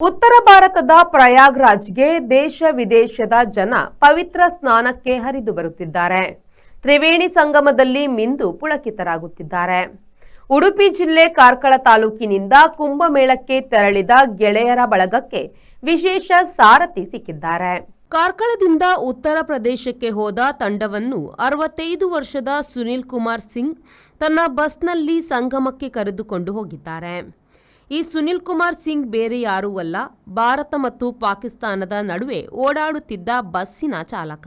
ಉತ್ತರ ಭಾರತದ ಪ್ರಯಾಗ್ರಾಜ್ಗೆ ದೇಶ ವಿದೇಶದ ಜನ ಪವಿತ್ರ ಸ್ನಾನಕ್ಕೆ ಹರಿದು ಬರುತ್ತಿದ್ದಾರೆ. ತ್ರಿವೇಣಿ ಸಂಗಮದಲ್ಲಿ ಮಿಂದು ಪುಳಕಿತರಾಗುತ್ತಿದ್ದಾರೆ. ಉಡುಪಿ ಜಿಲ್ಲೆ ಕಾರ್ಕಳ ತಾಲೂಕಿನಿಂದ ಕುಂಭಮೇಳಕ್ಕೆ ತೆರಳಿದ ಗೆಳೆಯರ ಬಳಗಕ್ಕೆ ವಿಶೇಷ ಸಾರಥಿ ಸಿಕ್ಕಿದ್ದಾರೆ. ಕಾರ್ಕಳದಿಂದ ಉತ್ತರ ಪ್ರದೇಶಕ್ಕೆ ಹೋದ ತಂಡವನ್ನು 65 ವರ್ಷದ ಸುನಿಲ್ ಕುಮಾರ್ ಸಿಂಗ್ ತನ್ನ ಬಸ್ನಲ್ಲಿ ಸಂಗಮಕ್ಕೆ ಕರೆದುಕೊಂಡು ಹೋಗಿದ್ದಾರೆ. ಈ ಸುನಿಲ್ ಕುಮಾರ್ ಸಿಂಗ್ ಬೇರೆ ಯಾರೂ ಅಲ್ಲ, ಭಾರತ ಮತ್ತು ಪಾಕಿಸ್ತಾನದ ನಡುವೆ ಓಡಾಡುತ್ತಿದ್ದ ಬಸ್ಸಿನ ಚಾಲಕ.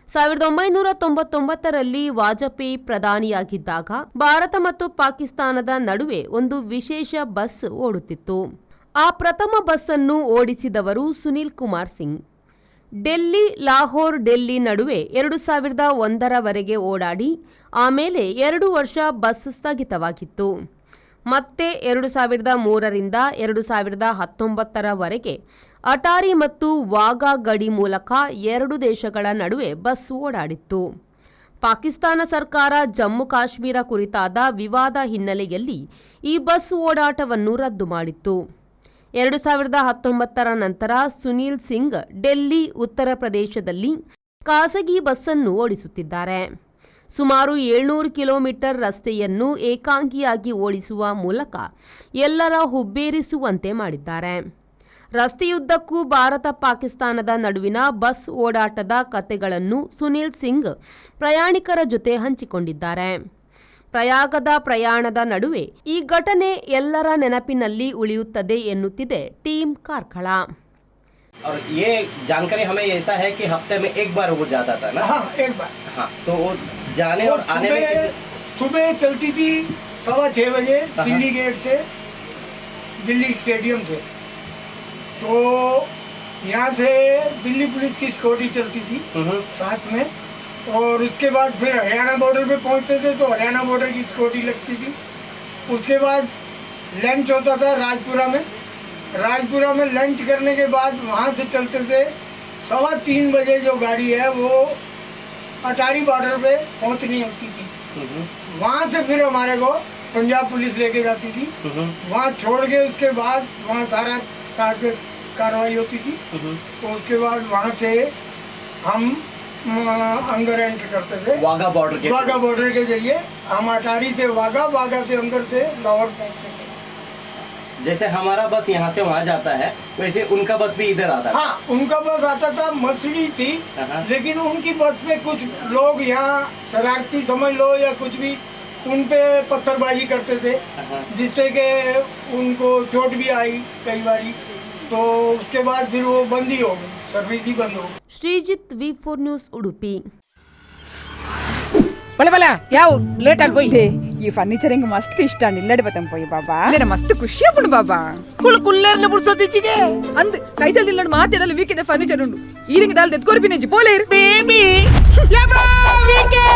1999ರಲ್ಲಿ ವಾಜಪೇಯಿ ಪ್ರಧಾನಿಯಾಗಿದ್ದಾಗ ಭಾರತ ಮತ್ತು ಪಾಕಿಸ್ತಾನದ ನಡುವೆ ಒಂದು ವಿಶೇಷ ಬಸ್ ಓಡುತ್ತಿತ್ತು. ಆ ಪ್ರಥಮ ಬಸ್ ಅನ್ನು ಓಡಿಸಿದವರು ಸುನಿಲ್ ಕುಮಾರ್ ಸಿಂಗ್. ಡೆಲ್ಲಿ ಲಾಹೋರ್ ಡೆಲ್ಲಿ ನಡುವೆ 2001ರವರೆಗೆ ಓಡಾಡಿ ಆಮೇಲೆ 2 ವರ್ಷ ಬಸ್ ಸ್ಥಗಿತವಾಗಿತ್ತು. ಮತ್ತೆ 2003ರಿಂದ 2019ರವರೆಗೆ ಅಟಾರಿ ಮತ್ತು ವಾಘಾ ಗಡಿ ಮೂಲಕ 2 ದೇಶಗಳ ನಡುವೆ ಬಸ್ ಓಡಾಡಿತ್ತು. ಪಾಕಿಸ್ತಾನ ಸರ್ಕಾರ ಜಮ್ಮು ಕಾಶ್ಮೀರ ಕುರಿತಾದ ವಿವಾದ ಹಿನ್ನೆಲೆಯಲ್ಲಿ ಈ ಬಸ್ ಓಡಾಟವನ್ನು ರದ್ದು ಮಾಡಿತ್ತು. 2019ರ ನಂತರ ಸುನೀಲ್ ಸಿಂಗ್ ಡೆಲ್ಲಿ ಉತ್ತರ ಪ್ರದೇಶದಲ್ಲಿ ಖಾಸಗಿ ಬಸ್ಸನ್ನು ಓಡಿಸುತ್ತಿದ್ದಾರೆ. ಸುಮಾರು 700 ಕಿಲೋಮೀಟರ್ ರಸ್ತೆಯನ್ನು ಏಕಾಂಗಿಯಾಗಿ ಓಡಿಸುವ ಮೂಲಕ ಎಲ್ಲರ ಹುಬ್ಬೇರಿಸುವಂತೆ ಮಾಡಿದ್ದಾರೆ. ರಸ್ತೆಯುದ್ದಕ್ಕೂ ಭಾರತ ಪಾಕಿಸ್ತಾನದ ನಡುವಿನ ಬಸ್ ಓಡಾಟದ ಕಥೆಗಳನ್ನು ಸುನೀಲ್ ಸಿಂಗ್ ಪ್ರಯಾಣಿಕರ ಜೊತೆ ಹಂಚಿಕೊಂಡಿದ್ದಾರೆ. ಪ್ರಯಾಗದ ಪ್ರಯಾಣದ ನಡುವೆ ಈ ಘಟನೆ ಎಲ್ಲರ ನೆನಪಿನಲ್ಲಿ ಉಳಿಯುತ್ತದೆ ಎನ್ನುತ್ತಿದೆ ಟೀಮ್ ಕಾರ್ಕಳ. और ये जानकारी हमें ऐसा है कि हफ्ते में एक बार वो जाता था ना? हाँ, एक बार. हाँ, तो वो जाने और आने में सुबह चलती थी 6:15 बजे दिल्ली गेट से, दिल्ली स्टेडियम से. तो यहाँ से दिल्ली पुलिस की सिक्योरिटी चलती थी साथ में, और उसके बाद फिर हरियाणा बॉर्डर पे पहुँचते थे तो हरियाणा बॉर्डर की सिक्योरिटी लगती थी. उसके बाद लंच होता था राजपुरा में लंच करने के बाद वहाँ से चलते थे 3:15 बजे जो गाड़ी है वो अटारी बॉर्डर पे पहुँचनी होती थी. वहाँ से फिर हमारे को पंजाब पुलिस लेके जाती थी. वहाँ छोड़ के उसके बाद वहाँ सारा कार्रवाई होती थी. तो उसके बाद वहाँ से हम अंदर एंटर करते थे वाघा बॉर्डर के जरिए. हम अटारी से वाघा से अंदर से लाहौर पहुँचते थे. जैसे हमारा बस यहाँ से वहाँ जाता है वैसे उनका बस भी इधर आता है. हाँ, उनका बस आता था. मर्सिडीज थी, लेकिन उनकी बस पे कुछ लोग यहाँ शरारती समझ लो या कुछ भी उन पे पत्थरबाजी करते थे, जिससे कि उनको चोट भी आई कई बारी. तो उसके बाद फिर वो बंद ही हो गई, सर्विस ही बंद हो गई. Sreejith V4 news Udupi. ಬಲೆ ಯಾವ ಲೇಟ್ ಆಗಿ ಹೋಯ್ತು. ಈ ಫರ್ನಿಚರ್ ಹಿಂಗ ಮಸ್ತ್ ಇಷ್ಟ ನಿಲ್ಲಡಿ ಬತ್ತಂ ಪೋಯಿ ಬಾಬಾ ಅಲ್ಲ ಮಸ್ತ್ ಖುಷಿ ಆಗ್ಬಿಡು ಬಾಬಾ. ಕುಲ್ಲರ್ನ ಬುಡ್ಸೋದಿಚ್ಚಿಗೆ ಅಂದ್ ಕೈತಲ್ ನಿಲ್ಲಡ್ ಮಾತಾಡಲ್ಲ ವೀಕಿದೆ ಫರ್ನಿಚರ್ ಉಂಡು ಈರಿಂಗ ದಾಲ್ ದೆತ್ಕೋರ್ಬಿನೆಜಿ ಪೋಲೇರ್ ಬೇಬಿ ಯಬಾ ವೀಕೆ